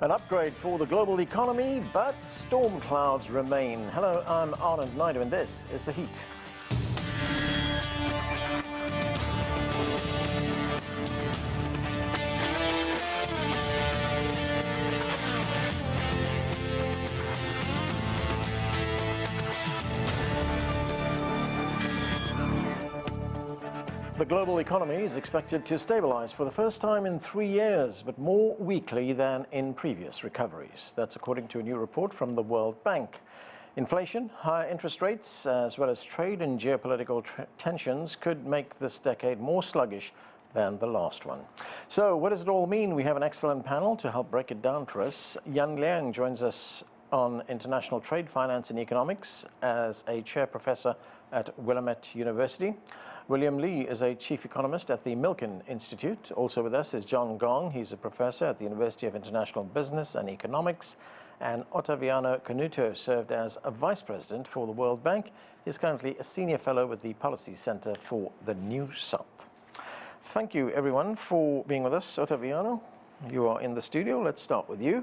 An upgrade for the global economy, but storm clouds remain. Hello, I'm Anand Naidu, and this is The Heat. The global economy is expected to stabilize for the first time in 3 years, but more weakly than in previous recoveries. That's according to a new report from the World Bank. Inflation, higher interest rates, as well as trade and geopolitical tensions could make this decade more sluggish than the last one. So what does it all mean? We have an excellent panel to help break it down for us. Liang joins us on international trade, finance and economics as a chair professor at Willamette University. William Lee is a chief economist at the Milken Institute. Also with us is Gong. He's a professor at the University of International Business and Economics. And Otaviano Canuto served as a vice president for the World Bank. He's currently a senior fellow with the Policy Center for the New South. Thank you, everyone, for being with us. Otaviano, you are in the studio. Let's start with you.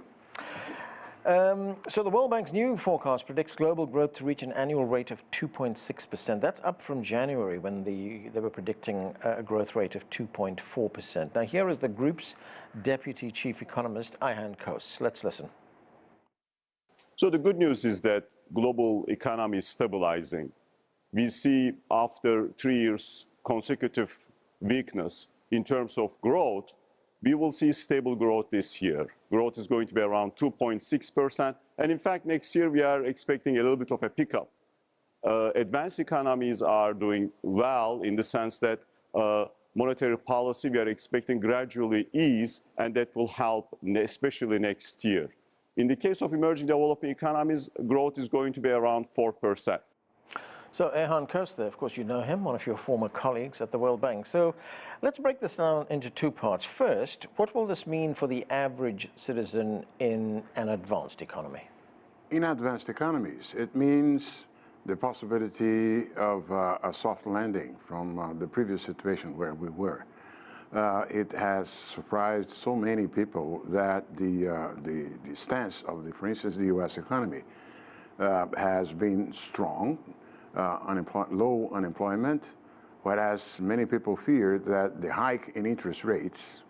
So the World Bank's new forecast predicts global growth to reach an annual rate of 2.6%. That's up from January when they were predicting a growth rate of 2.4%. Now here is the group's deputy chief economist, Ihan Kos. Let's listen. So the good news is that global economy is stabilizing. We see after 3 years consecutive weakness in terms of growth, we will see stable growth this year. Growth is going to be around 2.6%. And in fact, next year we are expecting a little bit of a pickup. Advanced economies are doing well in the sense that monetary policy we are expecting gradually ease, and that will help especially next year. In the case of emerging developing economies, growth is going to be around 4%. So Ihan Kos, of course you know him, one of your former colleagues at the World Bank. So let's break this down into two parts. First, what will this mean for the average citizen in an advanced economy? In advanced economies, it means the possibility of a soft landing from the previous situation where we were. It has surprised so many people that the stance of, for instance, the U.S. economy has been strong. Low unemployment, whereas many people feared that the hike in interest rates,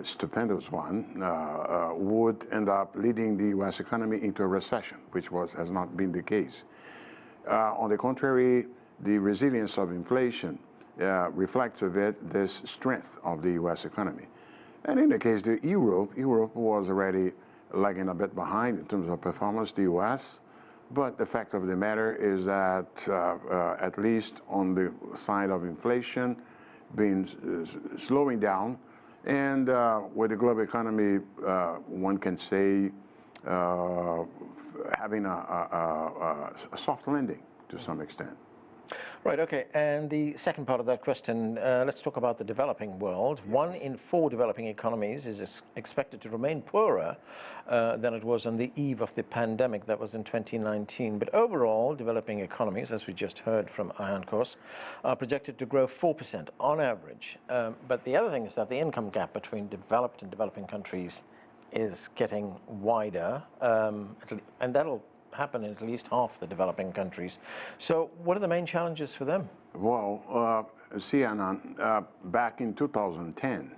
a stupendous one, would end up leading the U.S. economy into a recession, which has not been the case. On the contrary, the resilience of inflation reflects a bit this strength of the U.S. economy. And in the case of Europe was already lagging a bit behind in terms of performance, the U.S., but the fact of the matter is that, at least on the side of inflation, been slowing down, and with the global economy, one can say, having a soft landing to some extent. Right, okay, and the second part of that question, let's talk about the developing world. Yes. 1 in 4 developing economies is expected to remain poorer than it was on the eve of the pandemic. That was in 2019. But overall, developing economies, as we just heard from Ihan Kos, are projected to grow 4% on average. But the other thing is that the income gap between developed and developing countries is getting wider, and that'll happen in at least half the developing countries. So what are the main challenges for them? Well, see, Anand, back in 2010,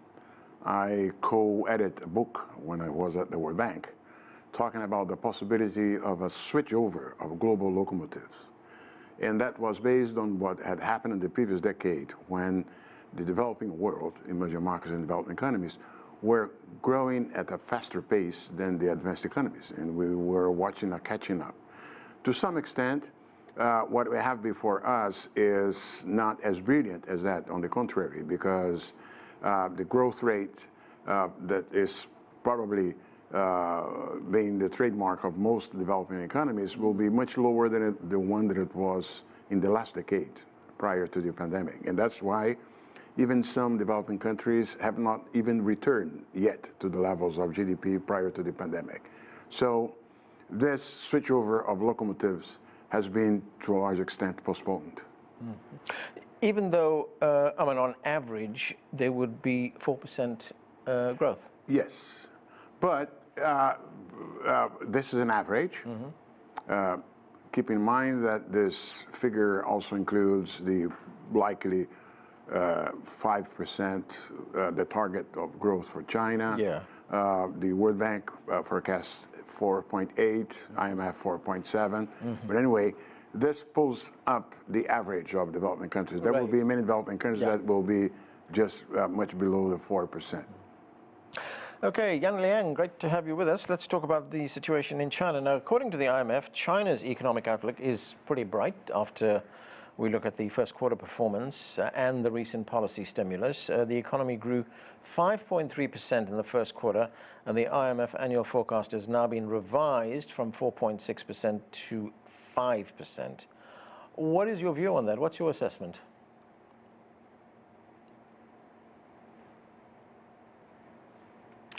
I co-edited a book when I was at the World Bank, talking about the possibility of a switchover of global locomotives. And that was based on what had happened in the previous decade when the developing world, emerging markets and developing economies, were growing at a faster pace than the advanced economies, and we were watching a catching up. To some extent, what we have before us is not as brilliant as that, on the contrary, because the growth rate that is probably being the trademark of most developing economies will be much lower than the one that it was in the last decade prior to the pandemic. And that's why even some developing countries have not even returned yet to the levels of GDP prior to the pandemic. So this switchover of locomotives has been, to a large extent, postponed. Mm-hmm. Even though, I mean, on average, there would be 4% growth. Yes, but this is an average. Keep in mind that this figure also includes the likely 5%, the target of growth for China. Yeah. The World Bank forecasts 4.8, IMF 4.7. But anyway, this pulls up the average of developing countries. There will be many developing countries that will be just much below the 4%. Okay, Liang, great to have you with us. Let's talk about the situation in China. Now, according to the IMF, China's economic outlook is pretty bright after we look at the first quarter performance and the recent policy stimulus. The economy grew 5.3% in the first quarter, and the IMF annual forecast has now been revised from 4.6% to 5%. What is your view on that? What's your assessment?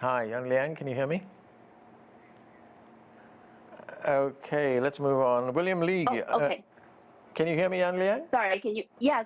Hi, Liang, can you hear me? Okay, let's move on. William Lee. Oh, okay. Can you hear me, Liang? Sorry, can you? Yes.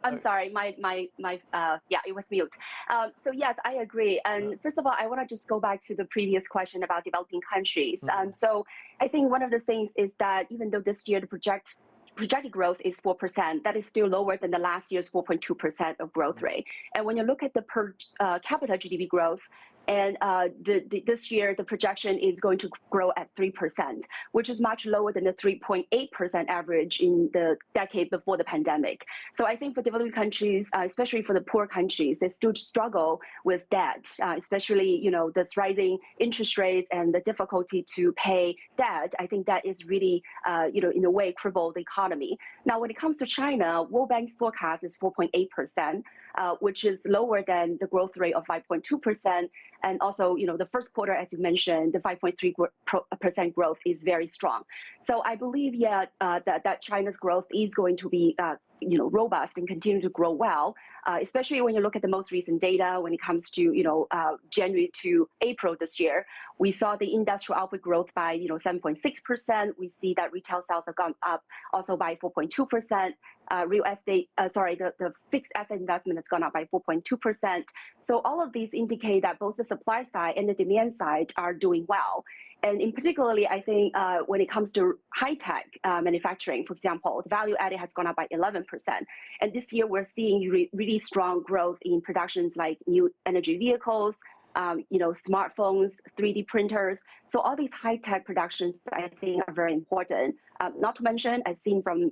I'm sorry. Yeah, it was mute. So yes, I agree. And first of all, I want to just go back to the previous question about developing countries. So I think one of the things is that even though this year the projected growth is 4%, that is still lower than the last year's 4.2% of growth rate. And when you look at the per capita GDP growth, and this year, the projection is going to grow at 3%, which is much lower than the 3.8% average in the decade before the pandemic. So I think for developing countries, especially for the poor countries, they still struggle with debt, especially this rising interest rates and the difficulty to pay debt. I think that is really, in a way, crippled the economy. Now, when it comes to China, World Bank's forecast is 4.8%, which is lower than the growth rate of 5.2%. And also, the first quarter, as you mentioned, the 5.3% growth is very strong. So I believe, that China's growth is going to be, robust and continue to grow well, especially when you look at the most recent data when it comes to, January to April this year. We saw the industrial output growth by, 7.6%. We see that retail sales have gone up also by 4.2%. Real estate, the fixed asset investment has gone up by 4.2%. So all of these indicate that both the supply side and the demand side are doing well. And in particularly, I think when it comes to high-tech manufacturing, for example, the value added has gone up by 11%. And this year, we're seeing really strong growth in productions like new energy vehicles, smartphones, 3D printers. So all these high-tech productions, I think, are very important. Not to mention, as seen from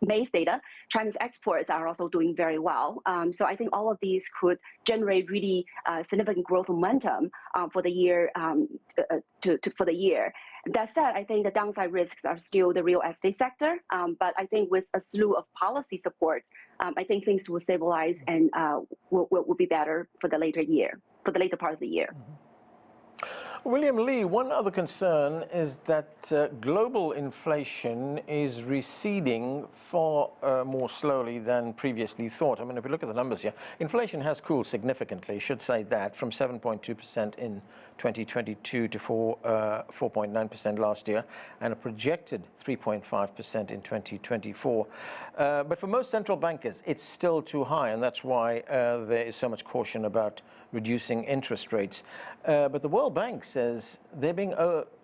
May's data, China's exports are also doing very well. So I think all of these could generate really significant growth momentum for the year. For the year. That said, I think the downside risks are still the real estate sector. But I think with a slew of policy supports, I think things will stabilize and will be better for the later part of the year. William Lee, one other concern is that global inflation is receding far more slowly than previously thought. I mean, if we look at the numbers here, inflation has cooled significantly, I should say that, from 7.2% in 2022 to 4.9% last year, and a projected 3.5% in 2024. But for most central bankers, it's still too high, and that's why there is so much caution about reducing interest rates. But the World Bank says they're being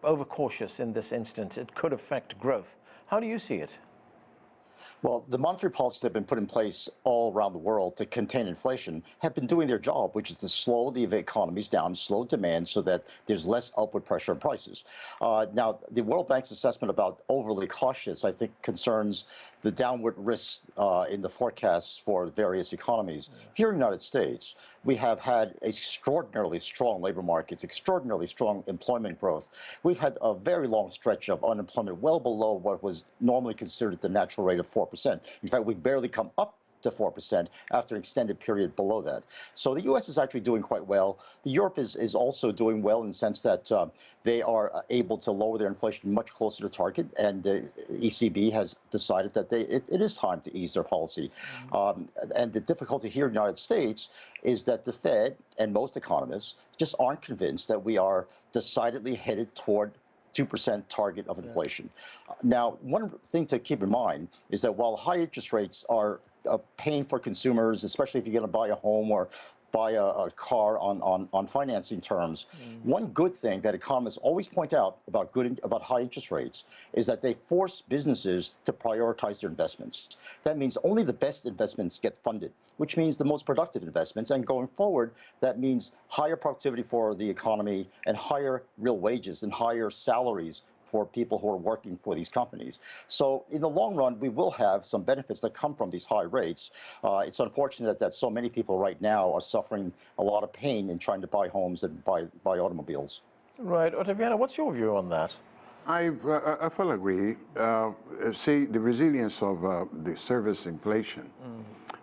overcautious in this instance. It could affect growth. How do you see it? Well, the monetary policies that have been put in place all around the world to contain inflation have been doing their job, which is to slow the economies down, slow demand so that there's less upward pressure on prices. Now, the World Bank's assessment about overly cautious, I think, concerns the downward risks in the forecasts for various economies. Here in the United States, we have had extraordinarily strong labor markets, extraordinarily strong employment growth. We've had a very long stretch of unemployment well below what was normally considered the natural rate of 4%. In fact, we've barely come up to 4% after an extended period below that. So the U.S. is actually doing quite well. Europe is also doing well in the sense that they are able to lower their inflation much closer to target, and the ECB has decided that it is time to ease their policy. And the difficulty here in the United States is that the Fed and most economists just aren't convinced that we are decidedly headed toward 2% target of inflation. Now, one thing to keep in mind is that while high interest rates are a pain for consumers, especially if you're going to buy a home or buy a car on financing terms. One good thing that economists always point out about high interest rates is that they force businesses to prioritize their investments. That means only the best investments get funded, which means the most productive investments. And going forward, that means higher productivity for the economy and higher real wages and higher salaries for people who are working for these companies. So in the long run, we will have some benefits that come from these high rates. It's unfortunate that so many people right now are suffering a lot of pain in trying to buy homes and buy automobiles. Right. Otaviano, what's your view on that? I fully agree. See, the resilience of the service inflation,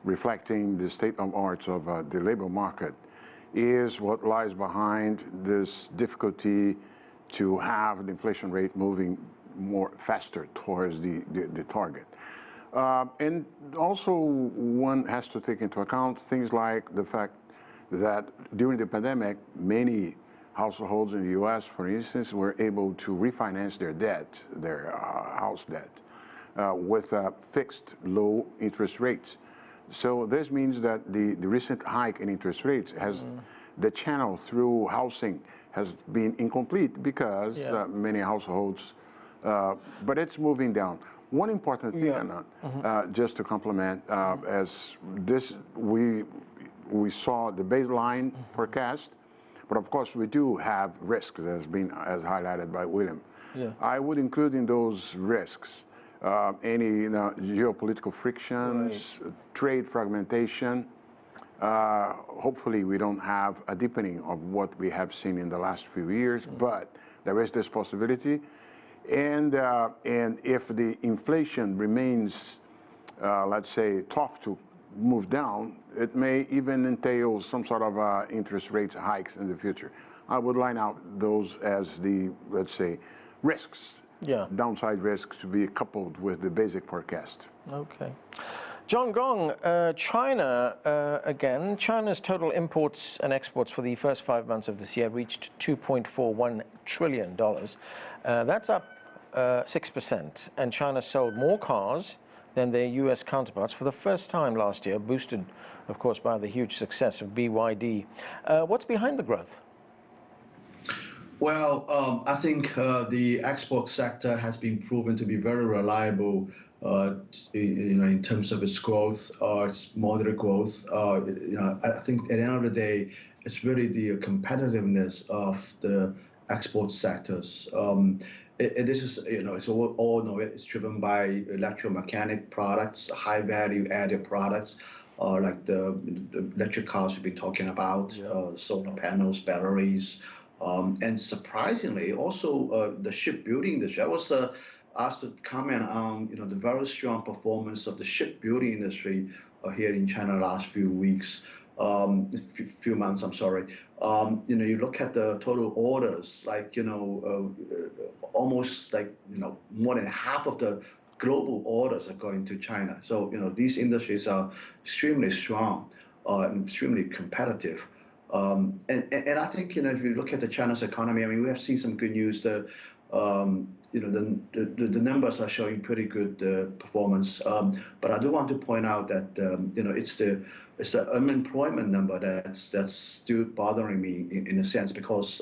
reflecting the state of arts of the labor market, is what lies behind this difficulty to have the inflation rate moving more faster towards the target. And also one has to take into account things like the fact that during the pandemic, many households in the US, for instance, were able to refinance their debt, their house debt, with fixed low interest rates. So this means that the recent hike in interest rates has the channel through housing has been incomplete because many households, but it's moving down. One important thing, just to complement, as this, we saw the baseline forecast, but of course we do have risks, as highlighted by William. I would include in those risks any geopolitical frictions, trade fragmentation. Hopefully we don't have a deepening of what we have seen in the last few years, but there is this possibility. And if the inflation remains, let's say, tough to move down, it may even entail some sort of interest rate hikes in the future. I would line out those as the, let's say, risks, downside risks to be coupled with the basic forecast. Okay. John Gong, China, again, China's total imports and exports for the first 5 months of this year reached $2.41 trillion. That's up 6%, and China sold more cars than their US counterparts for the first time last year, boosted, of course, by the huge success of BYD. What's behind the growth? Well, I think the export sector has been proven to be very reliable in terms of its growth, its moderate growth. I think at the end of the day, it's really the competitiveness of the export sectors. This is, it's all know it's driven by electromechanic products, high value added products, like the electric cars we've been talking about, solar panels, batteries, and surprisingly, also the shipbuilding industry. I was asked to comment on the very strong performance of the shipbuilding industry here in China last few weeks, few months. I'm sorry. You look at the total orders, like almost like more than half of the global orders are going to China. So these industries are extremely strong and extremely competitive. And I think if you look at the China's economy, I mean, we have seen some good news. The numbers are showing pretty good performance. But I do want to point out that it's the unemployment number that's still bothering me in a sense, because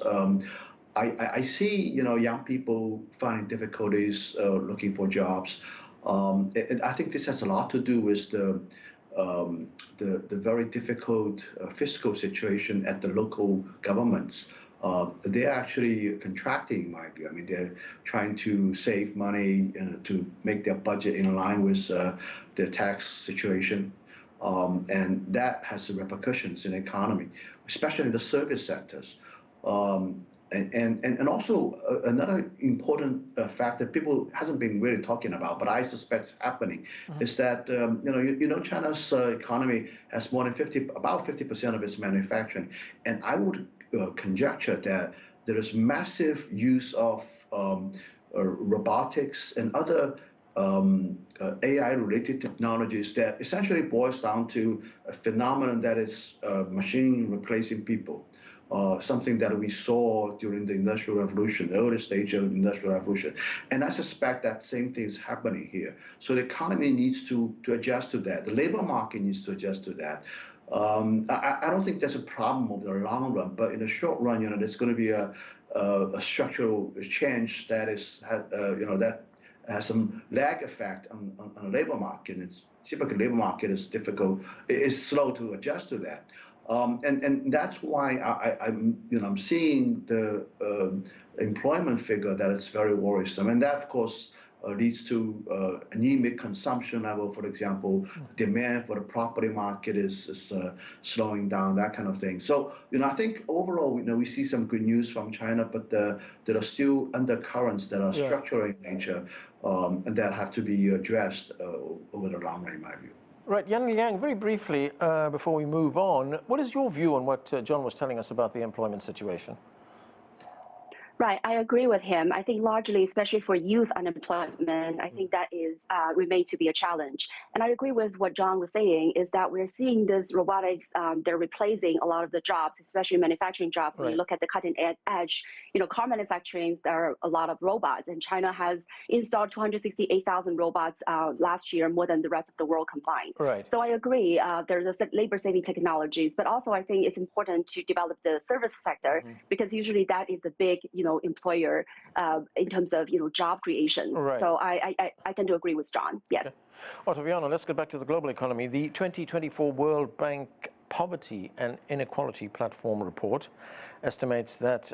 I see young people finding difficulties looking for jobs. And I think this has a lot to do with the very difficult fiscal situation at the local governments. They're actually contracting, in my view. I mean, they're trying to save money to make their budget in line with their tax situation. And that has repercussions in the economy, especially in the service sectors. And also another important fact that people hasn't been really talking about, but I suspect is happening, is that China's economy has more than about 50% of its manufacturing, and I would conjecture that there is massive use of robotics and other AI-related technologies that essentially boils down to a phenomenon that is machine replacing people. something that we saw during the Industrial Revolution, the early stage of the Industrial Revolution. And I suspect that same thing is happening here. So the economy needs to adjust to that. The labor market needs to adjust to that. I don't think there's a problem over the long run, but in the short run, there's going to be a structural change that that has some lag effect on the labor market. It's typically labor market is difficult, is slow to adjust to that. And that's why I'm seeing the employment figure that it's very worrisome, and that of course leads to anemic consumption level. For example, demand for the property market is slowing down, that kind of thing. So I think overall we see some good news from China, but there are still undercurrents that are structural in nature and that have to be addressed over the long run, in my view. Right, Liang, very briefly, before we move on, what is your view on what John was telling us about the employment situation? Right, I agree with him. I think largely, especially for youth unemployment, I think that is remain to be a challenge. And I agree with what John was saying, is that we're seeing this robotics, they're replacing a lot of the jobs, especially manufacturing jobs. When you look at the cutting edge, car manufacturing, there are a lot of robots. And China has installed 268,000 robots last year, more than the rest of the world combined. Right. So I agree, there's a labor-saving technologies, but also I think it's important to develop the service sector, because usually that is the big, employer in terms of job creation. Right. So I tend to agree with John. Yes. Okay. Otaviano, let's get back to the global economy. The 2024 World Bank Poverty and Inequality Platform report estimates that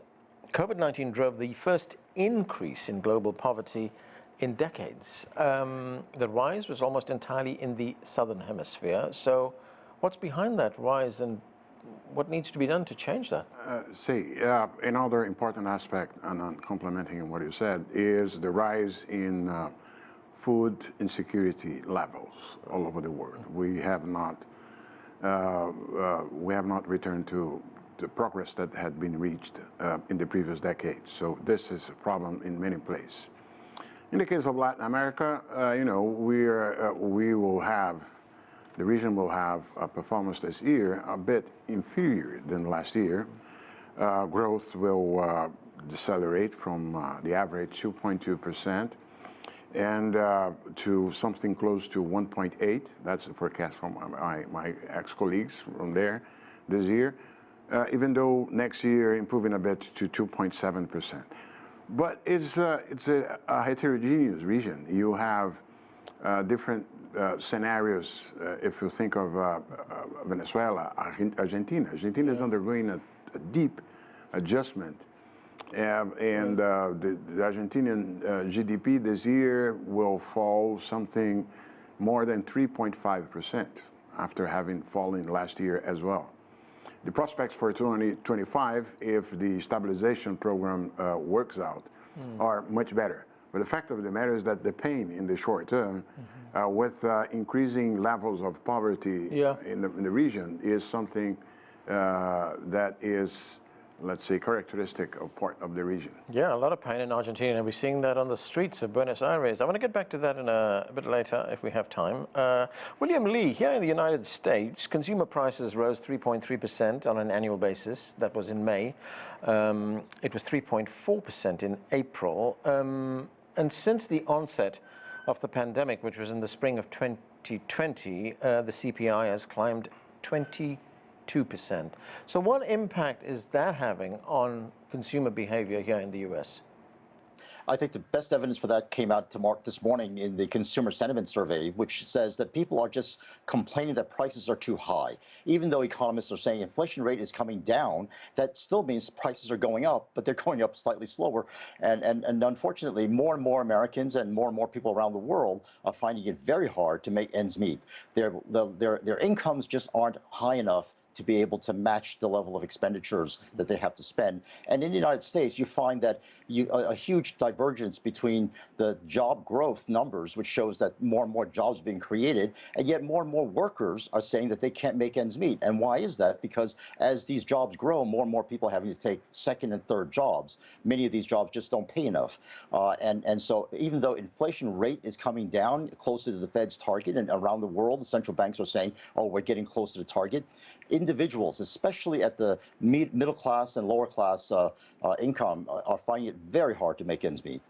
COVID-19 drove the first increase in global poverty in decades. The rise was almost entirely in the southern hemisphere. So what's behind that rise, and what needs to be done to change that? Another important aspect, and I'm complementing what you said, is the rise in food insecurity levels all over the world. We have not returned to the progress that had been reached in the previous decades. So this is a problem in many places. In the case of Latin America, the region will have a performance this year a bit inferior than last year. Growth will decelerate from the average 2.2% and to something close to 1.8. That's the forecast from my ex-colleagues from there this year, even though next year improving a bit to 2.7%. But it's a heterogeneous region. You have different scenarios. If you think of Venezuela, Argentina is undergoing a deep adjustment, and the Argentinian GDP this year will fall something more than 3.5% after having fallen last year as well. The prospects for 2025, if the stabilization program works out, are much better. But the fact of the matter is that the pain in the short term, with increasing levels of poverty in the region, is something that is, let's say, characteristic of part of the region. Yeah, a lot of pain in Argentina, and we're seeing that on the streets of Buenos Aires. I want to get back to that in a bit later if we have time. William Lee, here in the United States, consumer prices rose 3.3% on an annual basis. That was in May. It was 3.4% in April. And since the onset of the pandemic, which was in the spring of 2020, the CPI has climbed 22%. So what impact is that having on consumer behavior here in the US? I think the best evidence for that came out this morning in the Consumer Sentiment Survey, which says that people are just complaining that prices are too high. Even though economists are saying inflation rate is coming down, that still means prices are going up, but they're going up slightly slower. And unfortunately, more and more Americans and more people around the world are finding it very hard to make ends meet. Their incomes just aren't high enough to be able to match the level of expenditures that they have to spend. And in the United States, you find that a huge divergence between the job growth numbers, which shows that more and more jobs are being created, and yet more and more workers are saying that they can't make ends meet. And why is that? Because as these jobs grow, more and more people are having to take second and third jobs. Many of these jobs just don't pay enough. And so even though inflation rate is coming down closer to the Fed's target, and around the world, the central banks are saying, oh, we're getting closer to target, in individuals, especially at the middle class and lower class income, are finding it very hard to make ends meet.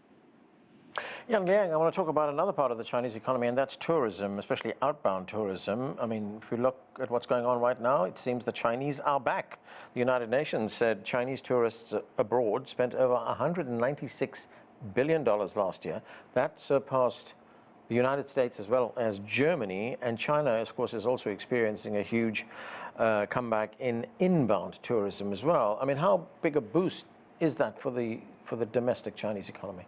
Yeah, Liang, I want to talk about another part of the Chinese economy, and that's tourism, especially outbound tourism. I mean, if we look at what's going on right now, it seems the Chinese are back. The United Nations said Chinese tourists abroad spent over $196 billion last year. That surpassed the United States as well as Germany, and China, of course, is also experiencing a huge comeback in inbound tourism as well. I mean, how big a boost is that for the domestic Chinese economy?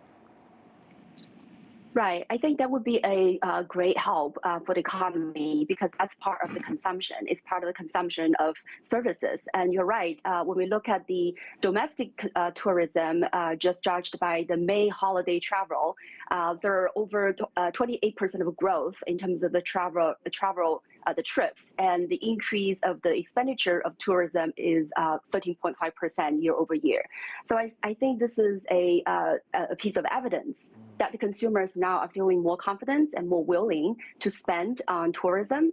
Right. I think that would be a great help for the economy because that's part of the consumption. It's part of the consumption of services. And you're right. When we look at the domestic tourism just judged by the May holiday travel, there are over 28% of growth in terms of the the trips, and the increase of the expenditure of tourism is 13.5% year over year. So I think this is a piece of evidence that the consumers now are feeling more confident and more willing to spend on tourism,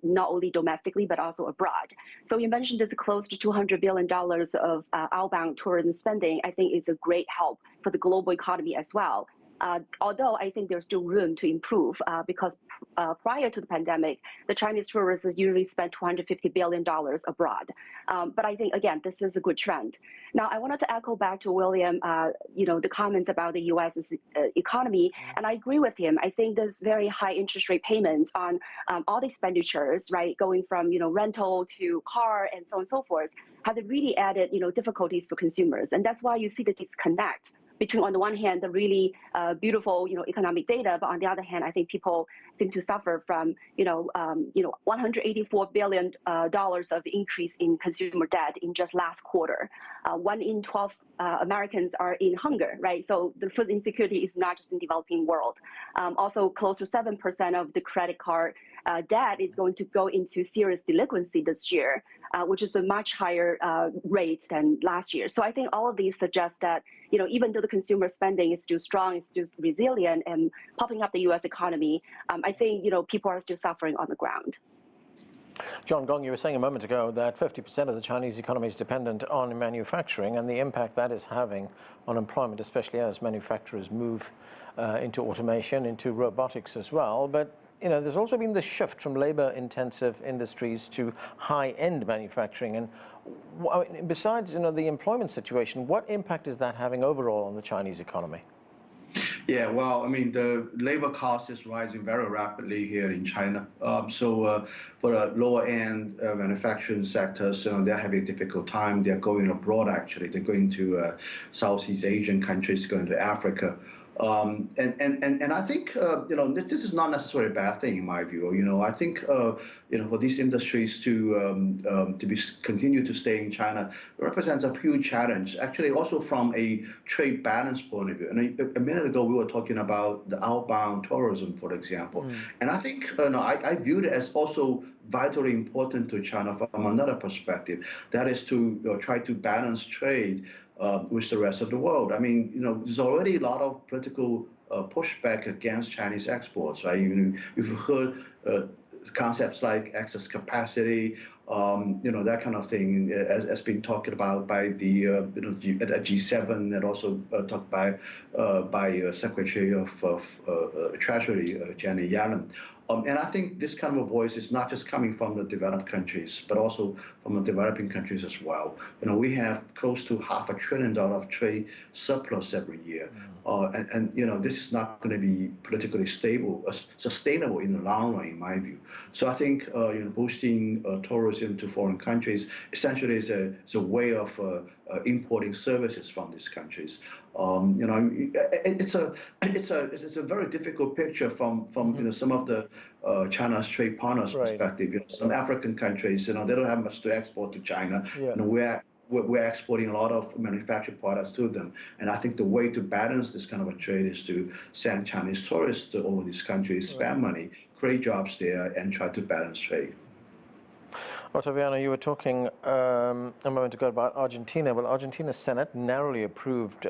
not only domestically, but also abroad. So you mentioned this close to $200 billion of outbound tourism spending. I think it's a great help for the global economy as well. Although I think there's still room to improve because prior to the pandemic, the Chinese tourists usually spent $250 billion abroad. But I think, again, this is a good trend. Now, I wanted to echo back to William, the comments about the U.S.'s economy, and I agree with him. I think there's very high interest rate payments on all the expenditures, right, going from, rental to car and so on and so forth, have really added, difficulties for consumers. And that's why you see the disconnect between, on the one hand, the really beautiful, economic data, but on the other hand, I think people seem to suffer from, $184 billion of increase in consumer debt in just last quarter. 1 in 12 Americans are in hunger, right? So the food insecurity is not just in the developing world. Also, close to 7% of the credit card debt is going to go into serious delinquency this year, which is a much higher rate than last year. So I think all of these suggest that, even though the consumer spending is still strong, it's still resilient and popping up the U.S. economy, I think, people are still suffering on the ground. John Gong, you were saying a moment ago that 50% of the Chinese economy is dependent on manufacturing and the impact that is having on employment, especially as manufacturers move into automation, into robotics as well. But there's also been the shift from labor-intensive industries to high-end manufacturing. And besides, the employment situation, what impact is that having overall on the Chinese economy? Yeah, well, I mean, the labor cost is rising very rapidly here in China. So for the lower-end manufacturing sectors, they're having a difficult time. They're going abroad, actually. They're going to Southeast Asian countries, going to Africa. And I think this is not necessarily a bad thing in my view. I think for these industries to continue to stay in China represents a huge challenge. Actually, also from a trade balance point of view. And a minute ago we were talking about the outbound tourism, for example. And I think I view it as also vitally important to China from another perspective. That is to try to balance trade with the rest of the world. I mean, there's already a lot of political pushback against Chinese exports, right? You've heard concepts like excess capacity, that kind of thing has been talked about by the G7 and also talked by Secretary of Treasury Janet Yellen. And I think this kind of a voice is not just coming from the developed countries, but also from the developing countries as well. We have close to $500 billion of trade surplus every year. And this is not going to be politically sustainable in the long run, in my view. So I think boosting tourism to foreign countries essentially is a way of importing services from these countries. It's a very difficult picture from some of the China's trade partners' perspective. Some African countries, they don't have much to export to China. We're exporting a lot of manufactured products to them. And I think the way to balance this kind of a trade is to send Chinese tourists to all these countries, spend money, create jobs there, and try to balance trade. Otaviano, you were talking a moment ago about Argentina. Well, Argentina's Senate narrowly approved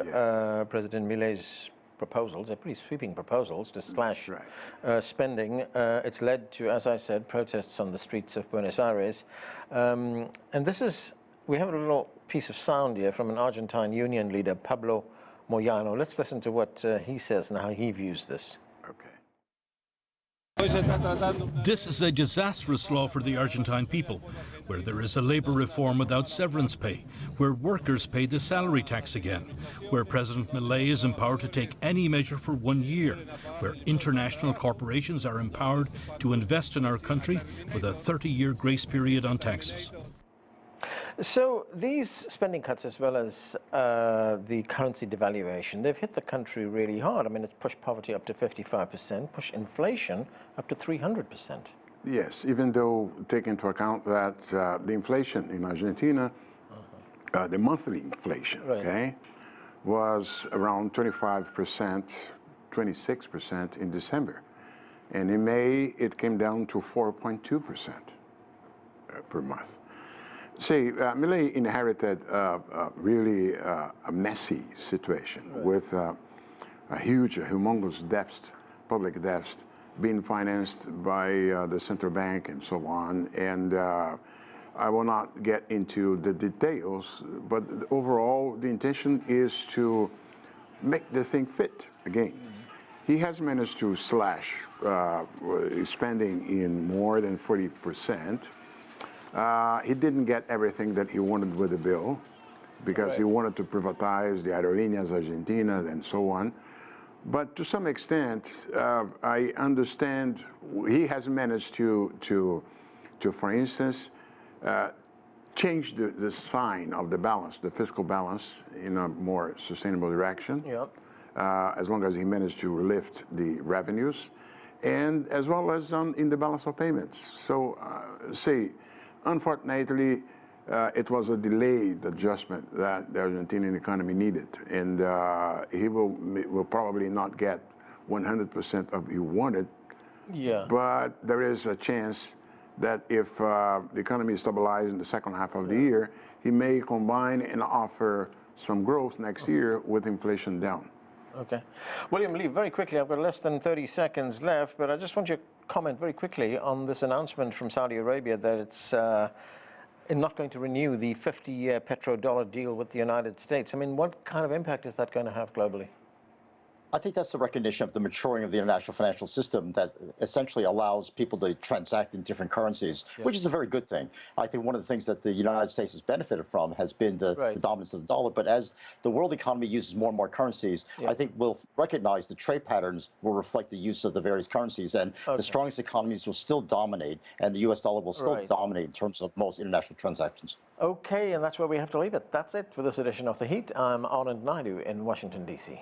President Milei's proposals, they're pretty sweeping proposals to slash Right. spending. It's led to, as I said, protests on the streets of Buenos Aires. And this is, we have a little piece of sound here from an Argentine union leader, Pablo Moyano. Let's listen to what he says and how he views this. Okay. This is a disastrous law for the Argentine people, where there is a labor reform without severance pay, where workers pay the salary tax again, where President Milei is empowered to take any measure for 1 year, where international corporations are empowered to invest in our country with a 30-year grace period on taxes. So these spending cuts, as well as the currency devaluation, they've hit the country really hard. I mean, it's pushed poverty up to 55%, pushed inflation up to 300%. Yes, even though take into account that the inflation in Argentina, the monthly inflation, okay, was around 25%, 26% in December. And in May, it came down to 4.2% per month. See, Milei inherited really a messy situation with a huge, humongous deficit, public deficit, being financed by the central bank and so on. And I will not get into the details, but overall, the intention is to make the thing fit again. He has managed to slash spending in more than 40%. He didn't get everything that he wanted with the bill because he wanted to privatize the Aerolíneas Argentina and so on. But to some extent, I understand he has managed to for instance, change the sign of the balance, the fiscal balance, in a more sustainable direction. As long as he managed to lift the revenues, and as well as in the balance of payments. So, unfortunately, it was a delayed adjustment that the Argentinian economy needed, and he will probably not get 100% of what he wanted. But there is a chance that if the economy is stabilized in the second half of the year, he may combine and offer some growth next year with inflation down. Okay. William Lee, very quickly, I've got less than 30 seconds left, but I just want you to comment very quickly on this announcement from Saudi Arabia that it's not going to renew the 50-year petrodollar deal with the United States. I mean, what kind of impact is that going to have globally? I think that's the recognition of the maturing of the international financial system that essentially allows people to transact in different currencies, which is a very good thing. I think one of the things that the United States has benefited from has been the dominance of the dollar. But as the world economy uses more and more currencies, I think we'll recognize the trade patterns will reflect the use of the various currencies. And the strongest economies will still dominate, and the U.S. dollar will still dominate in terms of most international transactions. Okay, and that's where we have to leave it. That's it for this edition of The Heat. I'm Anand Naidu in Washington, D.C.